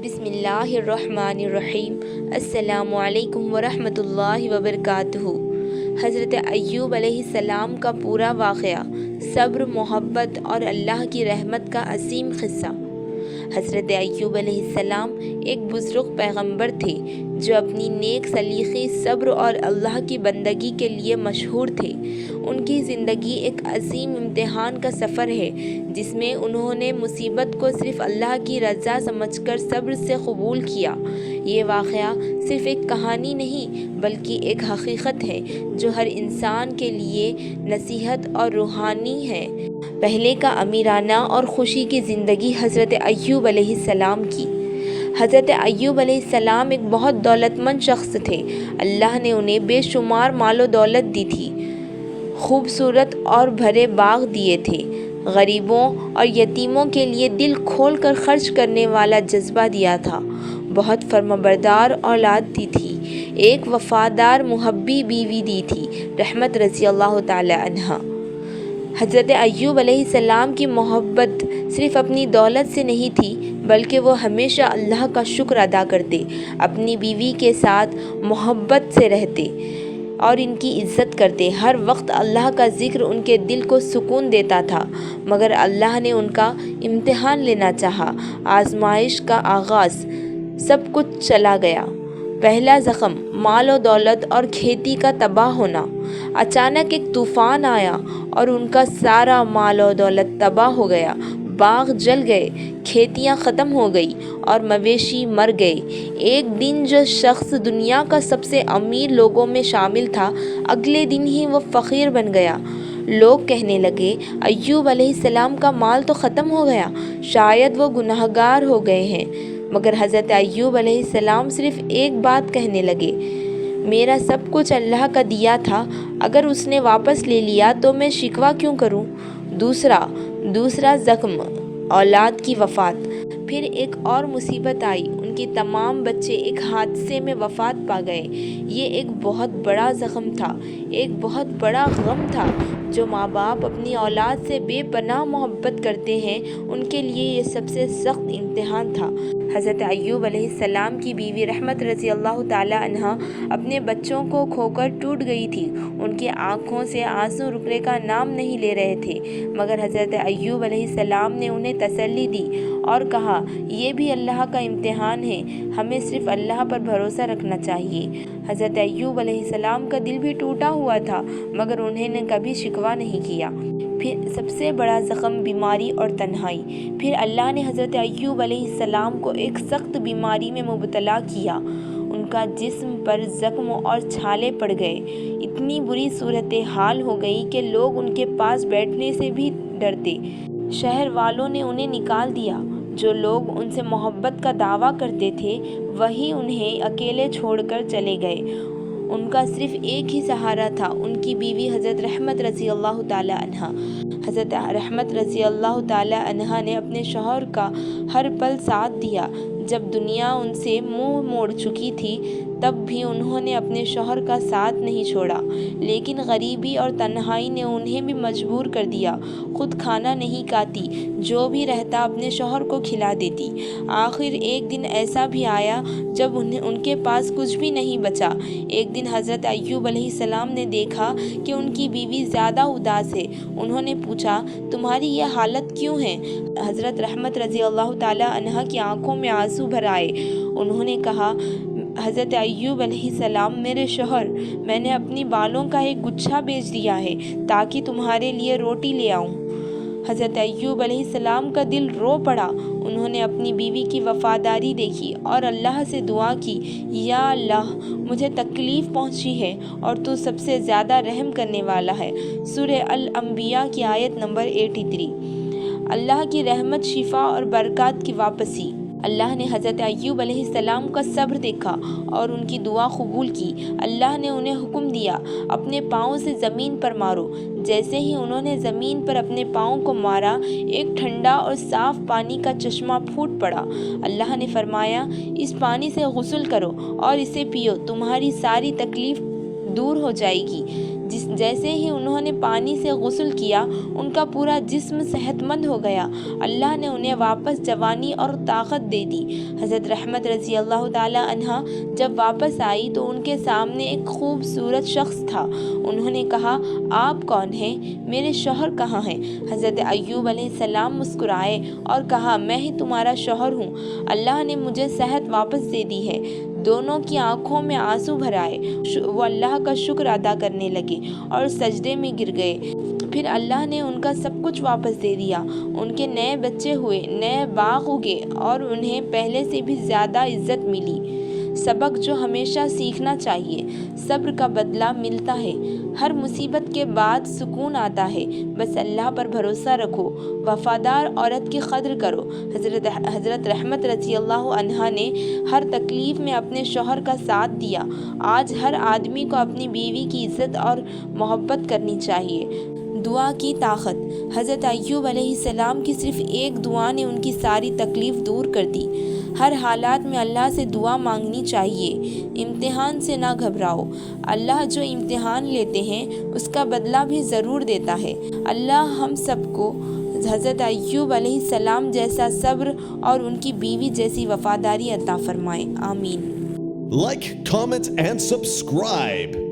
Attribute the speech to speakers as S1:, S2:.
S1: بسم اللہ الرحمن الرحیم۔ السلام علیکم ورحمۃ اللہ وبرکاتہ۔ حضرت ایوب علیہ السلام کا پورا واقعہ، صبر، محبت اور اللہ کی رحمت کا عظیم قصہ۔ حضرت ایوب علیہ السلام ایک بزرگ پیغمبر تھے جو اپنی نیک سلیقے، صبر اور اللہ کی بندگی کے لیے مشہور تھے۔ ان کی زندگی ایک عظیم امتحان کا سفر ہے جس میں انہوں نے مصیبت کو صرف اللہ کی رضا سمجھ کر صبر سے قبول کیا۔ یہ واقعہ صرف ایک کہانی نہیں بلکہ ایک حقیقت ہے جو ہر انسان کے لیے نصیحت اور روحانی ہے۔ پہلے کا امیرانہ اور خوشی کی زندگی حضرت ایوب علیہ السلام کی۔ حضرت ایوب علیہ السلام ایک بہت دولت مند شخص تھے۔ اللہ نے انہیں بے شمار مال و دولت دی تھی، خوبصورت اور بھرے باغ دیے تھے، غریبوں اور یتیموں کے لیے دل کھول کر خرچ کرنے والا جذبہ دیا تھا، بہت فرمانبردار اولاد دی تھی، ایک وفادار محبی بیوی دی تھی، رحمت رضی اللہ تعالی عنہا۔ حضرت ایوب علیہ السلام کی محبت صرف اپنی دولت سے نہیں تھی بلکہ وہ ہمیشہ اللہ کا شکر ادا کرتے، اپنی بیوی کے ساتھ محبت سے رہتے اور ان کی عزت کرتے۔ ہر وقت اللہ کا ذکر ان کے دل کو سکون دیتا تھا، مگر اللہ نے ان کا امتحان لینا چاہا۔ آزمائش کا آغاز، سب کچھ چلا گیا۔ پہلا زخم، مال و دولت اور کھیتی کا تباہ ہونا۔ اچانک ایک طوفان آیا اور ان کا سارا مال و دولت تباہ ہو گیا، باغ جل گئے، کھیتیاں ختم ہو گئی اور مویشی مر گئے۔ ایک دن جو شخص دنیا کا سب سے امیر لوگوں میں شامل تھا، اگلے دن ہی وہ فقیر بن گیا۔ لوگ کہنے لگے، ایوب علیہ السلام کا مال تو ختم ہو گیا، شاید وہ گنہگار ہو گئے ہیں۔ مگر حضرت ایوب علیہ السلام صرف ایک بات کہنے لگے، میرا سب کچھ اللہ کا دیا تھا، اگر اس نے واپس لے لیا تو میں شکوہ کیوں کروں؟ دوسرا زخم، اولاد کی وفات۔ پھر ایک اور مصیبت آئی، ان کے تمام بچے ایک حادثے میں وفات پا گئے۔ یہ ایک بہت بڑا زخم تھا، ایک بہت بڑا غم تھا۔ جو ماں باپ اپنی اولاد سے بے پناہ محبت کرتے ہیں ان کے لیے یہ سب سے سخت امتحان تھا۔ حضرت ایوب علیہ السلام کی بیوی رحمت رضی اللہ تعالی عنہا اپنے بچوں کو کھو کر ٹوٹ گئی تھی۔ ان کی آنکھوں سے آنسو رکنے کا نام نہیں لے رہے تھے، مگر حضرت ایوب علیہ السلام نے انہیں تسلی دی اور کہا، یہ بھی اللہ کا امتحان ہے، ہمیں صرف اللہ پر بھروسہ رکھنا چاہیے۔ حضرت ایوب علیہ السلام کا دل بھی ٹوٹا ہوا تھا مگر انہوں نے کبھی شکوہ نہیں کیا۔ پھر سب سے بڑا زخم، بیماری اور تنہائی۔ پھر اللہ نے حضرت ایوب علیہ السلام کو ایک سخت بیماری میں مبتلا کیا۔ ان کا جسم پر زخم اور چھالے پڑ گئے، اتنی بری صورتحال ہو گئی کہ لوگ ان کے پاس بیٹھنے سے بھی ڈرتے۔ شہر والوں نے انہیں نکال دیا۔ جو لوگ ان سے محبت کا دعویٰ کرتے تھے وہی انہیں اکیلے چھوڑ کر چلے گئے۔ ان کا صرف ایک ہی سہارا تھا، ان کی بیوی حضرت رحمت رضی اللہ تعالی عنہا۔ حضرت رحمت رضی اللہ تعالی عنہا نے اپنے شوہر کا ہر پل ساتھ دیا۔ جب دنیا ان سے منہ موڑ چکی تھی تب بھی انہوں نے اپنے شوہر کا ساتھ نہیں چھوڑا، لیکن غریبی اور تنہائی نے انہیں بھی مجبور کر دیا۔ خود کھانا نہیں کھاتی، جو بھی رہتا اپنے شوہر کو کھلا دیتی۔ آخر ایک دن ایسا بھی آیا جب ان کے پاس کچھ بھی نہیں بچا۔ ایک دن حضرت ایوب علیہ السلام نے دیکھا کہ ان کی بیوی زیادہ اداس ہے۔ انہوں نے پوچھا، تمہاری یہ حالت کیوں ہے؟ حضرت رحمت رضی اللہ تعالی عنہا کی آنکھوں میں آنسو بھر آئے۔ انہوں نے کہا، حضرت ایوب علیہ السلام، میرے شوہر، میں نے اپنی بالوں کا ایک گچھا بیچ دیا ہے تاکہ تمہارے لیے روٹی لے آؤں۔ حضرت ایوب علیہ السلام کا دل رو پڑا۔ انہوں نے اپنی بیوی کی وفاداری دیکھی اور اللہ سے دعا کی، یا اللہ، مجھے تکلیف پہنچی ہے اور تو سب سے زیادہ رحم کرنے والا ہے۔ سورہ الانبیاء کی آیت نمبر 83۔ اللہ کی رحمت، شفا اور برکات کی واپسی۔ اللہ نے حضرت ایوب علیہ السلام کا صبر دیکھا اور ان کی دعا قبول کی۔ اللہ نے انہیں حکم دیا، اپنے پاؤں سے زمین پر مارو۔ جیسے ہی انہوں نے زمین پر اپنے پاؤں کو مارا، ایک ٹھنڈا اور صاف پانی کا چشمہ پھوٹ پڑا۔ اللہ نے فرمایا، اس پانی سے غسل کرو اور اسے پیو، تمہاری ساری تکلیف دور ہو جائے گی۔ جیسے ہی انہوں نے پانی سے غسل کیا ان کا پورا جسم صحت مند ہو گیا۔ اللہ نے انہیں واپس جوانی اور طاقت دے دی۔ حضرت رحمت رضی اللہ تعالی عنہا جب واپس آئی تو ان کے سامنے ایک خوبصورت شخص تھا۔ انہوں نے کہا، آپ کون ہیں؟ میرے شوہر کہاں ہیں؟ حضرت ایوب علیہ السلام مسکرائے اور کہا، میں ہی تمہارا شوہر ہوں، اللہ نے مجھے صحت واپس دے دی ہے۔ دونوں کی آنکھوں میں آنسو بھر آئے۔ وہ اللہ کا شکر ادا کرنے لگے اور سجدے میں گر گئے۔ پھر اللہ نے ان کا سب کچھ واپس دے دیا۔ ان کے نئے بچے ہوئے، نئے باغ اگے اور انہیں پہلے سے بھی زیادہ عزت ملی۔ سبق جو ہمیشہ سیکھنا چاہیے، صبر کا بدلہ ملتا ہے۔ ہر مصیبت کے بعد سکون آتا ہے، بس اللہ پر بھروسہ رکھو، وفادار عورت کی قدر کرو۔ حضرت رحمت رضی اللہ عنہا نے ہر تکلیف میں اپنے شوہر کا ساتھ دیا۔ آج ہر آدمی کو اپنی بیوی کی عزت اور محبت کرنی چاہیے۔ دعا کی طاقت۔ حضرت ایوب علیہ السلام کی صرف ایک دعا نے ان کی ساری تکلیف دور کر دی۔ ہر حالات میں اللہ سے دعا مانگنی چاہیے۔ امتحان سے نہ گھبراؤ، اللہ جو امتحان لیتے ہیں اس کا بدلہ بھی ضرور دیتا ہے۔ اللہ ہم سب کو حضرت ایوب علیہ السلام جیسا صبر اور ان کی بیوی جیسی وفاداری عطا فرمائے، آمین۔
S2: Like, comment and subscribe.